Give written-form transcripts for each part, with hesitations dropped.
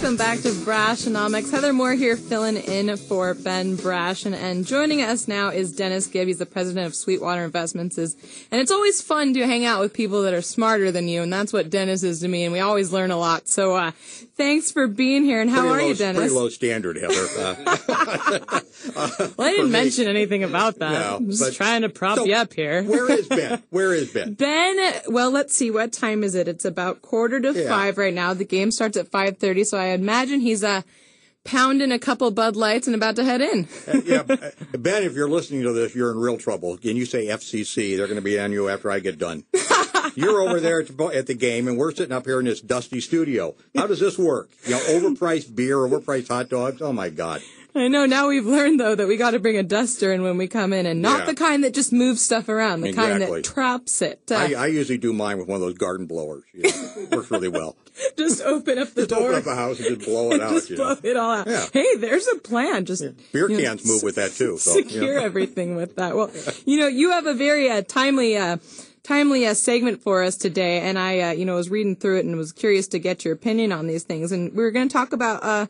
welcome back to Brashonomics. Heather Moore here filling in for Ben Brash. And joining us now is Dennis Gibb. He's the president of Sweetwater Investments. And it's always fun to hang out with people that are smarter than you, and that's what Dennis is to me, and we always learn a lot. So thanks for being here, and how are you, Dennis? Pretty low standard, Heather. Well, I didn't mention anything about that. No, I'm just trying to prop you up here. Where is Ben? Where is Ben? Ben, well, let's see. What time is it? It's about 4:45 right now. The game starts at 5:30, so I imagine he's pounding a couple Bud Lights and about to head in. Ben, if you're listening to this, you're in real trouble. And you say FCC, they're going to be on you after I get done. You're over there at the game, and we're sitting up here in this dusty studio. How does this work? Overpriced beer, overpriced hot dogs. Oh, my God. I know. Now we've learned, though, that we got to bring a duster in when we come in, and not the kind that just moves stuff around, the kind that traps it. I usually do mine with one of those garden blowers. Works really well. Just open up the door. Just open up the house and just blow it out. Just blow it all out. Yeah. Hey, there's a plan. Just beer cans move with that, too. So, secure everything with that. Well, you have a very timely segment for us today, and I was reading through it and was curious to get your opinion on these things. And we were going to talk about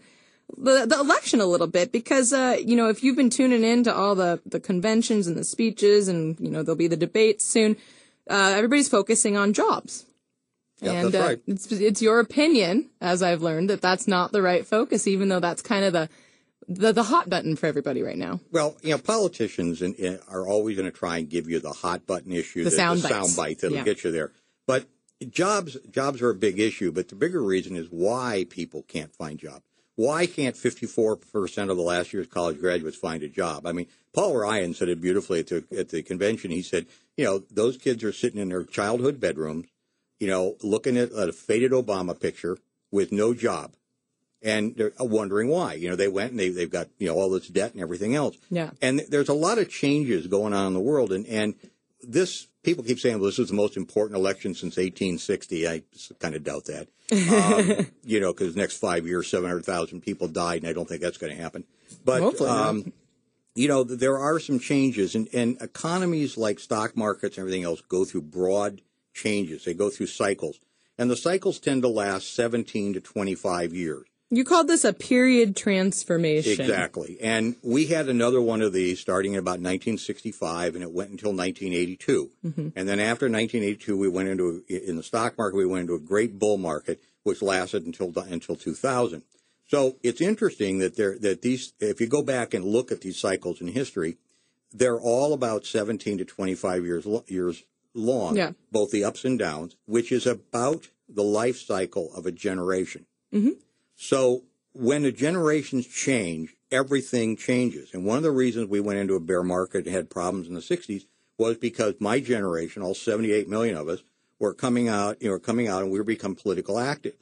the election a little bit because, if you've been tuning in to all the conventions and the speeches and, there'll be the debates soon, everybody's focusing on jobs. Yeah, and that's right. It's your opinion, as I've learned, that that's not the right focus, even though that's kind of the hot button for everybody right now. Well, politicians are always going to try and give you the hot button issue, the sound bite that'll get you there. But jobs are a big issue, but the bigger reason is why people can't find jobs. Why can't 54% of the last year's college graduates find a job? I mean, Paul Ryan said it beautifully at the convention. He said, those kids are sitting in their childhood bedrooms, looking at a faded Obama picture with no job. And they're wondering why. They went and they've got, all this debt and everything else. Yeah. And there's a lot of changes going on in the world. And this, people keep saying, well, this is the most important election since 1860. I kind of doubt that. Because the next 5 years, 700,000 people died, and I don't think that's going to happen. But, hopefully there are some changes. And economies like stock markets and everything else go through broad changes. They go through cycles. And the cycles tend to last 17 to 25 years. You called this a period transformation. Exactly. And we had another one of these starting in about 1965, and it went until 1982. Mm-hmm. And then after 1982, in the stock market, we went into a great bull market, which lasted until 2000. So it's interesting that these, if you go back and look at these cycles in history, they're all about 17 to 25 years long, both the ups and downs, which is about the life cycle of a generation. Mm-hmm. So when the generations change, everything changes. And one of the reasons we went into a bear market and had problems in the 60s was because my generation, all 78 million of us, were coming out and we were become politically active.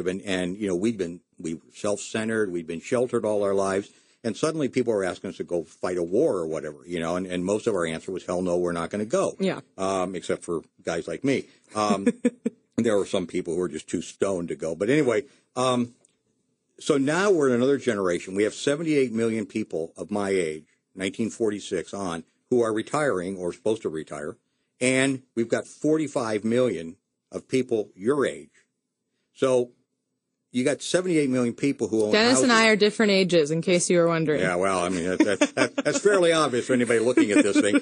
And we were self-centered, we'd been sheltered all our lives. And suddenly people were asking us to go fight a war or whatever, and most of our answer was, hell no, we're not going to go. Yeah. Except for guys like me. There were some people who were just too stoned to go. But anyway, so now we're in another generation. We have 78 million people of my age, 1946 on, who are retiring or supposed to retire. And we've got 45 million of people your age. So you got 78 million people who own Dennis houses. And I are different ages, in case you were wondering. Yeah, well, I mean, that's fairly obvious for anybody looking at this thing.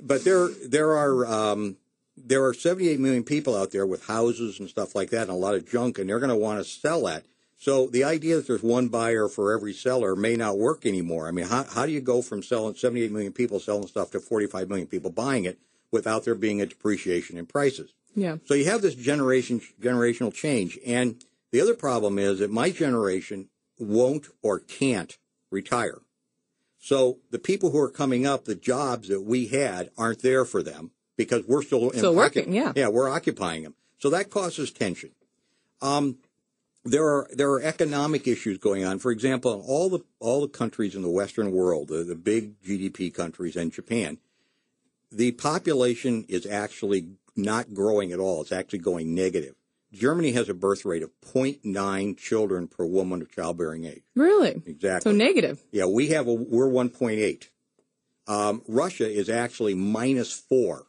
But there are 78 million people out there with houses and stuff like that and a lot of junk, and they're going to want to sell that. So the idea that there's one buyer for every seller may not work anymore. I mean, how do you go from selling 78 million people selling stuff to 45 million people buying it without there being a depreciation in prices? Yeah. So you have this generational change. And the other problem is that my generation won't or can't retire. So the people who are coming up, the jobs that we had aren't there for them because we're still working. Yeah. Yeah, we're occupying them. So that causes tension. There are economic issues going on. For example, in all the countries in the Western world, the big GDP countries and Japan, the population is actually not growing at all. It's actually going negative. Germany has a birth rate of 0.9 children per woman of childbearing age. Really? Exactly. So negative. Yeah, we're 1.8. Russia is actually -4.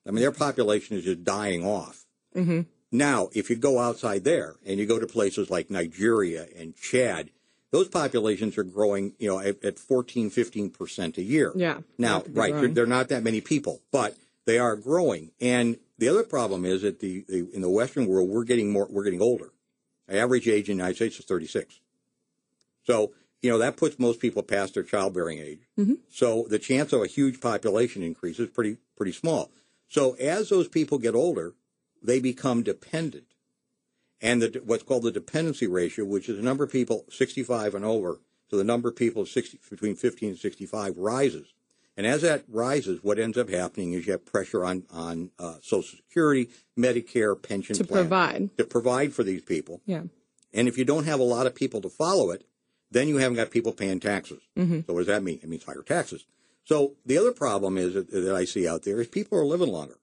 I mean, their population is just dying off. Mm-hmm. Now, if you go outside there and you go to places like Nigeria and Chad, those populations are growing, at 14, 15% a year. Yeah. Now, right, they're not that many people, but they are growing. And the other problem is that in the Western world, we're getting older. The average age in the United States is 36. So, that puts most people past their childbearing age. Mm-hmm. So the chance of a huge population increase is pretty small. So as those people get older, they become dependent. And what's called the dependency ratio, which is the number of people 65 and over, so the number of people between 50 and 65 rises. And as that rises, what ends up happening is you have pressure on Social Security, Medicare, pension plan. To provide for these people. Yeah. And if you don't have a lot of people to follow it, then you haven't got people paying taxes. Mm-hmm. So what does that mean? It means higher taxes. So the other problem is that I see out there is people are living longer.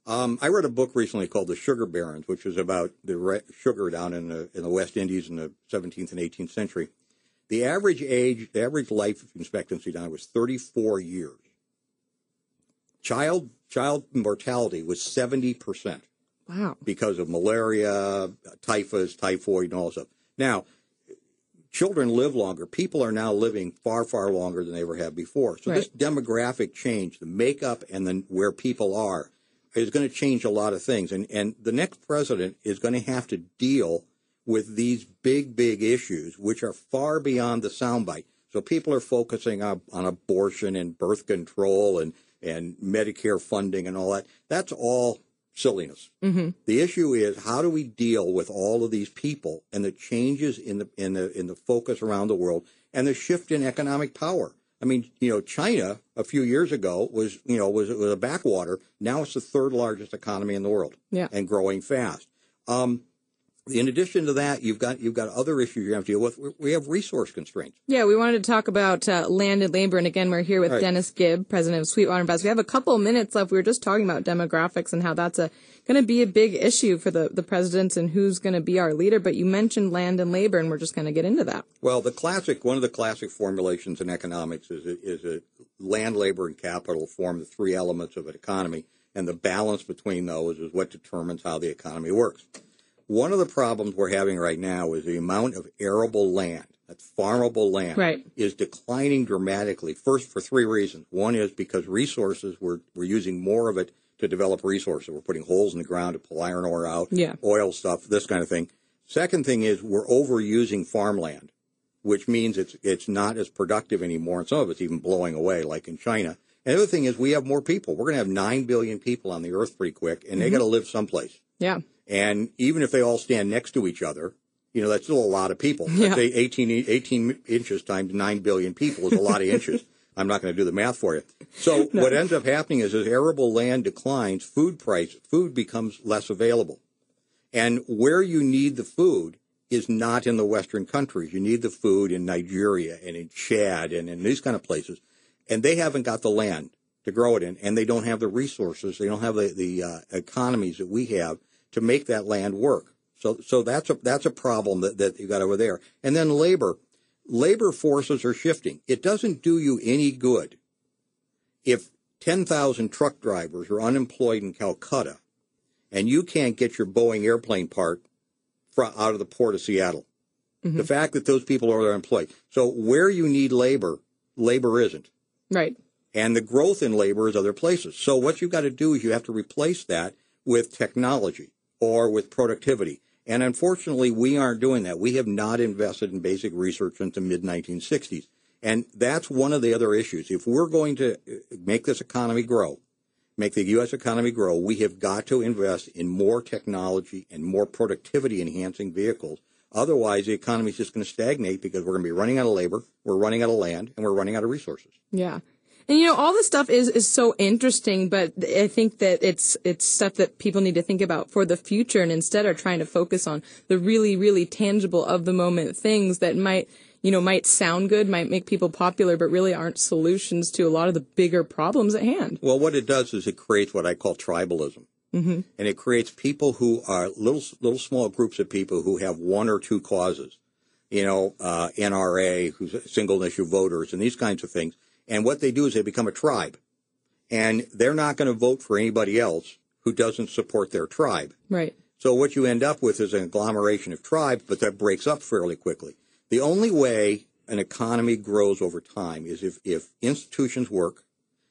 I read a book recently called The Sugar Barons, which is about the sugar down in the West Indies in the 17th and 18th century. The average life expectancy down was 34 years. Child mortality was 70%. Wow. Because of malaria, typhus, typhoid, and all that stuff. Now, children live longer. People are now living far, far longer than they ever have before. So This demographic change, the makeup and then where people are, is going to change a lot of things. And the next president is going to have to deal with these big, big issues, which are far beyond the soundbite. So people are focusing on abortion and birth control and Medicare funding and all that. That's all silliness. Mm-hmm. The issue is, how do we deal with all of these people and the changes in the focus around the world and the shift in economic power? I mean, China a few years ago was a backwater. Now it's the third largest economy in the world, and growing fast. In addition to that, you've got other issues you have to deal with. We have resource constraints. Yeah, we wanted to talk about land and labor, and again, we're here with Dennis Gibb, president of Sweetwater Investments. We have a couple of minutes left. We were just talking about demographics and how that's going to be a big issue for the presidents and who's going to be our leader. But you mentioned land and labor, and we're just going to get into that. Well, one of the classic formulations in economics is a land, labor, and capital form the three elements of an economy, and the balance between those is what determines how the economy works. One of the problems we're having right now is the amount of arable land, that's farmable land, is declining dramatically. First, for three reasons. One is because resources, we're using more of it to develop resources. We're putting holes in the ground to pull iron ore out, oil stuff, this kind of thing. Second thing is we're overusing farmland, which means it's not as productive anymore, and some of it's even blowing away, like in China. And the other thing is we have more people. We're going to have 9 billion people on the earth pretty quick, and they got to live someplace. Yeah. And even if they all stand next to each other, that's still a lot of people. Let's say 18 inches times 9 billion people is a lot of inches. I'm not going to do the math for you. So what ends up happening is as arable land declines, food becomes less available. And where you need the food is not in the Western countries. You need the food in Nigeria and in Chad and in these kind of places. And they haven't got the land to grow it in, and they don't have the resources. They don't have the economies that we have to make that land work. So that's a problem that you got over there. And then labor forces are shifting. It doesn't do you any good if 10,000 truck drivers are unemployed in Calcutta and you can't get your Boeing airplane part out of the port of Seattle. Mm-hmm. The fact that those people are unemployed. So where you need labor isn't. Right. And the growth in labor is other places. So what you've got to do is you have to replace that with technology or with productivity. And unfortunately, we aren't doing that. We have not invested in basic research since the mid-1960s. And that's one of the other issues. If we're going to make this economy grow, make the U.S. economy grow, we have got to invest in more technology and more productivity-enhancing vehicles. Otherwise, the economy is just going to stagnate because we're going to be running out of labor, we're running out of land, and we're running out of resources. Yeah. And, all this stuff is so interesting, but I think that it's stuff that people need to think about for the future and instead are trying to focus on the really, really tangible of the moment things that might sound good, might make people popular, but really aren't solutions to a lot of the bigger problems at hand. Well, what it does is it creates what I call tribalism. Mm-hmm. And it creates people who are little small groups of people who have one or two causes, NRA, who's single issue voters and these kinds of things. And what they do is they become a tribe. And they're not going to vote for anybody else who doesn't support their tribe. Right. So what you end up with is an agglomeration of tribes, but that breaks up fairly quickly. The only way an economy grows over time is if institutions work,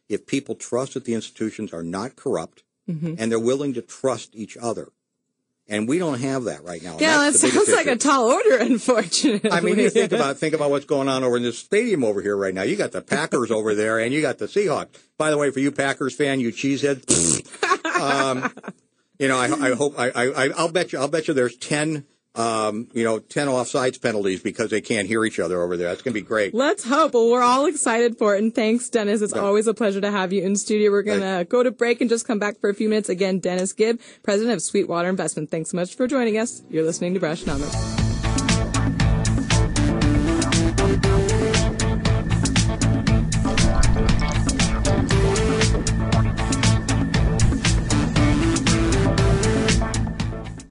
if people trust that the institutions are not corrupt, and they're willing to trust each other. And we don't have that right now. Yeah, that sounds like a tall order, unfortunately. I mean, you think about what's going on over in this stadium over here right now. You got the Packers over there, and you got the Seahawks. By the way, for you Packers fan, you cheesehead, I'll bet you there's 10 offsides penalties because they can't hear each other over there. That's going to be great. Let's hope. Well, we're all excited for it. And thanks, Dennis. It's always a pleasure to have you in studio. We're going to go to break and just come back for a few minutes. Again, Dennis Gibb, president of Sweetwater Investments. Thanks so much for joining us. You're listening to Brashnomics.